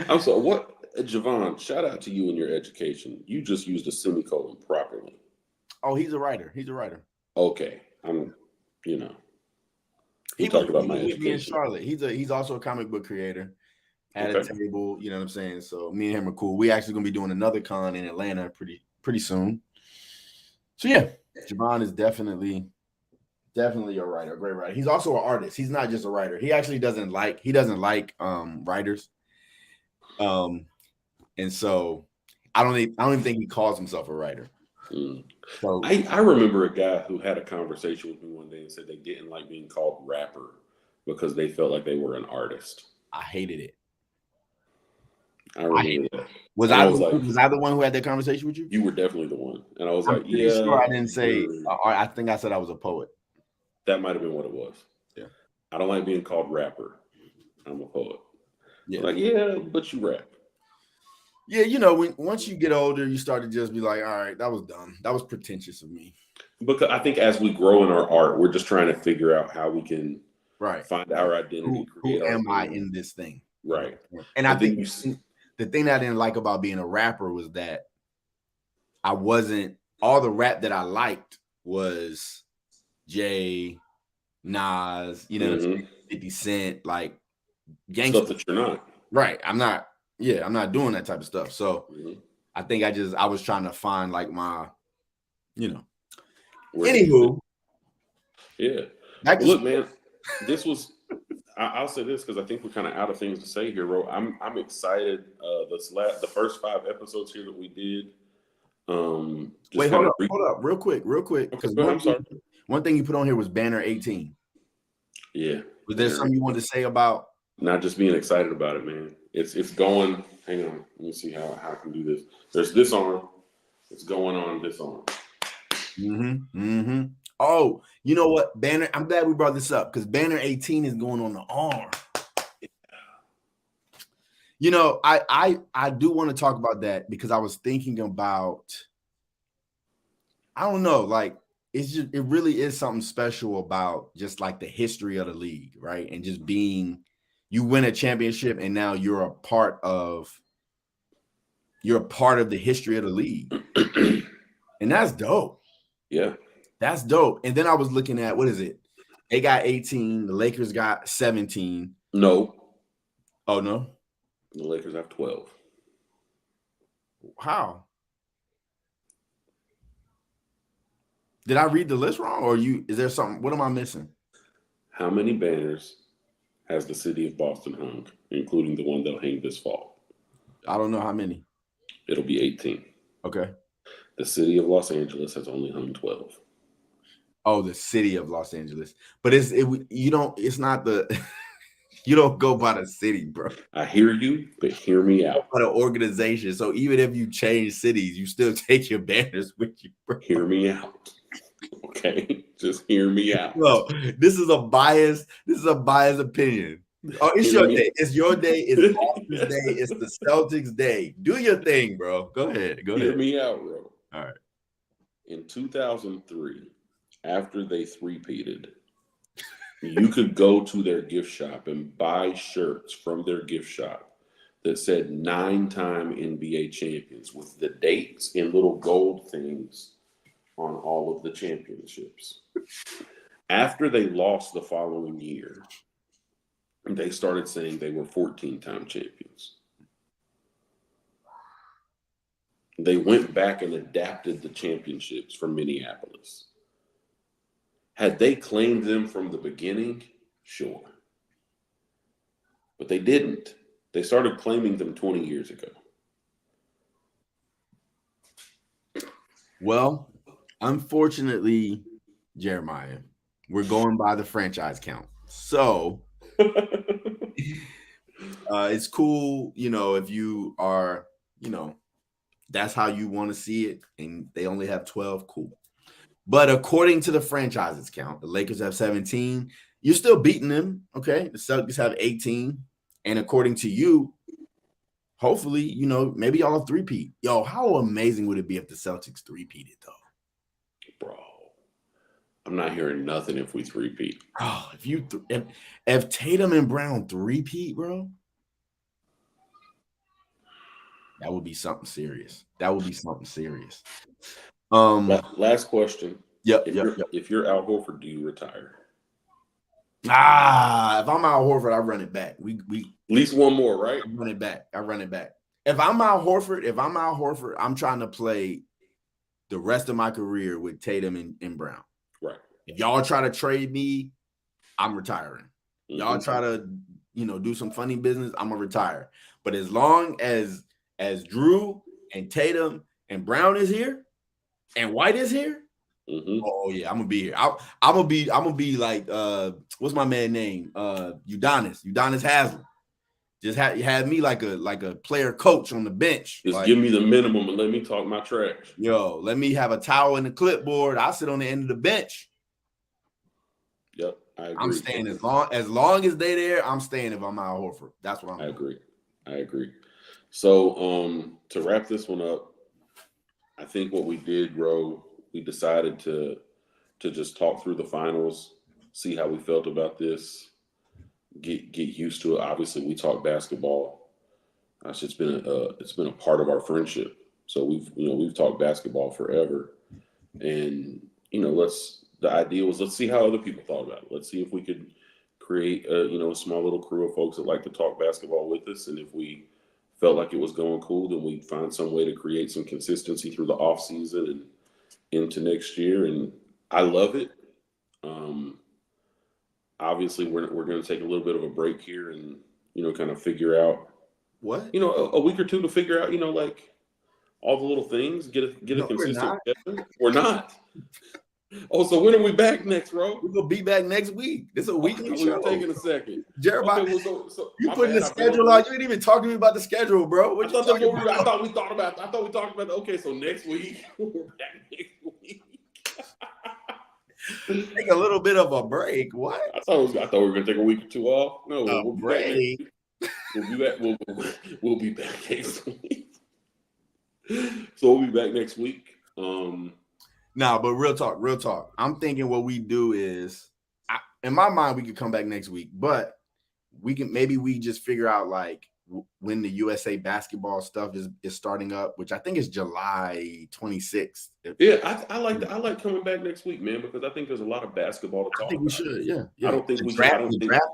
I'm sorry. What? Javon, shout out to you and your education. You just used a semicolon properly. Oh, he's a writer. He's a writer. Okay. He talked about my education. Me in Charlotte. He's also a comic book creator. At a table, you know what I'm saying? So me and him are cool. We actually gonna be doing another con in Atlanta pretty soon. So yeah, Javon is definitely a writer, a great writer. He's also an artist. He's not just a writer. He actually doesn't like writers. And so I don't even think he calls himself a writer. So I remember a guy who had a conversation with me one day and said they didn't like being called rapper because they felt like they were an artist. I hated it. I remember that. Was I the one who had that conversation with you? You were definitely the one. And I was I'm pretty sure I didn't say, I think I said I was a poet. That might have been what it was. Yeah. I don't like being called rapper. I'm a poet. Yeah. But you rap. Yeah, once you get older, you start to just be like, all right, that was dumb. That was pretentious of me. Because I think as we grow in our art, we're just trying to figure out how we can find our identity. Who am I in this thing? Right. And I think the thing I didn't like about being a rapper was that I wasn't, all the rap that I liked was Jay, Nas, 50 Cent, like gangster. Stuff that you're not. Right. I'm not doing that type of stuff. So I think I was trying to find like my, Anywho. Yeah. Look, man, this was, I'll say this because I think we're kind of out of things to say here, bro. I'm excited. The first 5 episodes here that we did. Wait, hold up, real quick. Because one thing you put on here was Banner 18. Yeah. Was there something you wanted to say about? Not just being excited about it, man. It's going. Hang on, let me see how I can do this. There's this arm. It's going on this arm. Oh, you know what, Banner? I'm glad we brought this up because Banner 18 is going on the arm. I do want to talk about that because I was thinking about. I don't know, like it really is something special about just like the history of the league, right? And just being. You win a championship, and now you're a part of the history of the league, and that's dope. Yeah, that's dope. And then I was looking at what is it? They got 18. The Lakers got 17. No. Oh no. The Lakers have 12. How? Did I read the list wrong, or is there something? What am I missing? How many banners has the city of Boston hung, including the one they'll hang this fall? I don't know how many. It'll be 18. Okay. The city of Los Angeles has only hung 12. Oh, the city of Los Angeles. But it's not the you don't go by the city, bro. I hear you, but hear me out. By the organization. So even if you change cities, you still take your banners with you, bro. Hear me out. Okay. Just hear me out. Well, this is a biased opinion. Oh, it's your day. It's your day. It's Boston's day. It's the Celtics' day. Do your thing, bro. Go ahead. Hear me out, bro. All right. In 2003, after they three-peated, you could go to their gift shop and buy shirts from their gift shop that said 9-time NBA champions with the dates in little gold things on all of the championships. After they lost the following year, they started saying they were 14-time champions. They went back and adapted the championships from Minneapolis. Had they claimed them from the beginning? Sure. But they didn't. They started claiming them 20 years ago. Well, unfortunately, Jeremiah, we're going by the franchise count. So it's cool, if you are, that's how you want to see it, and they only have 12, cool. But according to the franchises count, the Lakers have 17. You're still beating them, okay? The Celtics have 18. And according to you, hopefully, maybe y'all three-peat. Yo, how amazing would it be if the Celtics three-peated, though? Bro, I'm not hearing nothing if we three-peat. Oh, if Tatum and Brown three-peat, bro, that would be something serious. Last question. Yep. If you're Al Horford, do you retire? If I'm Al Horford, I run it back. We at least one more, right? I run it back. If I'm Al Horford, I'm trying to play the rest of my career with Tatum and Brown. Right. If y'all try to trade me, I'm retiring. Y'all try to, do some funny business, I'm gonna retire. But as long as Drew and Tatum and Brown is here, and White is here, oh yeah, I'm gonna be here. I'm gonna be like what's my man's name? Udonis Haslem. Just had me like a player coach on the bench. Just give me the minimum and let me talk my trash. Yo, let me have a towel and a clipboard. I'll sit on the end of the bench. Yep, I agree. I'm staying as long as they there. I'm staying if I'm Al Horford. That's what I'm doing. I agree. So to wrap this one up, I think what we did, bro, we decided to just talk through the finals, see how we felt about this, get used to it. Obviously, we talk basketball. It's been a part of our friendship. So we've talked basketball forever, and the idea was let's see how other people thought about it. Let's see if we could create a small little crew of folks that like to talk basketball with us, and if we felt like it was going cool, then we'd find some way to create some consistency through the off season and into next year. And I love it. Obviously, we're going to take a little bit of a break here and kind of figure out what a week or two to figure out like all the little things. Get a consistent. We're not. Oh, so when are we back next, bro? We're gonna be back next week. This is a weekly show. We're taking a second. Jeremiah, okay, so you putting the schedule on. You ain't even talking to me about the schedule, bro. I thought we talked about. Okay, so next week we're back next week. Take a little bit of a break. What? I thought we were gonna take a week or two off. No, we'll be break. We'll be back next week. So we'll be back next week. But real talk. I'm thinking what we do is, in my mind, we could come back next week, but we just figure out like when the USA basketball stuff is starting up, which I think is July 26th. Yeah, I like coming back next week, man, because I think there's a lot of basketball to talk about. I think we should, yeah. I don't think the draft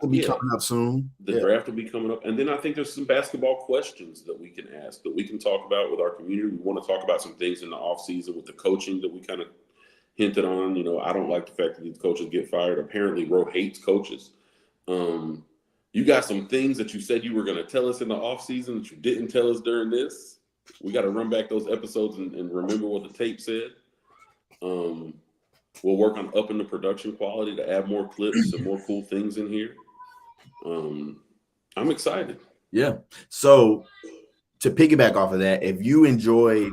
will be coming up soon. The draft will be coming up. And then I think there's some basketball questions that we can ask, that we can talk about with our community. We want to talk about some things in the offseason with the coaching that we kind of hinted on. I don't like the fact that these coaches get fired. Apparently, Ro hates coaches. You got some things that you said you were going to tell us in the offseason that you didn't tell us during this. We got to run back those episodes and remember what the tape said. We'll work on upping the production quality to add more clips and more cool things in here. I'm excited. Yeah. So to piggyback off of that, if you enjoyed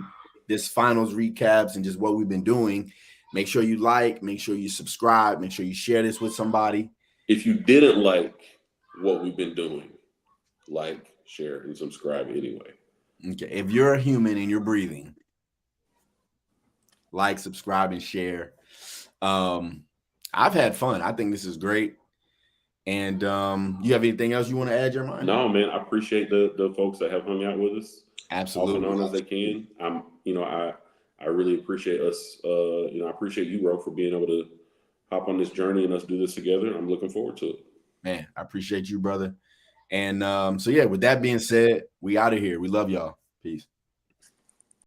this finals recaps and just what we've been doing, make sure you make sure you subscribe, make sure you share this with somebody. If you didn't like what we've been doing, like, share, and subscribe anyway. Okay. If you're a human and you're breathing, like, subscribe, and share. I've had fun. I think this is great. And you have anything else you want to add, Jeremiah? No, man. I appreciate the folks that have hung out with us. Absolutely. Off and on as they can. I really appreciate us. I appreciate you, Ro, for being able to hop on this journey and us do this together. I'm looking forward to it. Man, I appreciate you, brother. And so, yeah, with that being said, we out of here. We love y'all. Peace.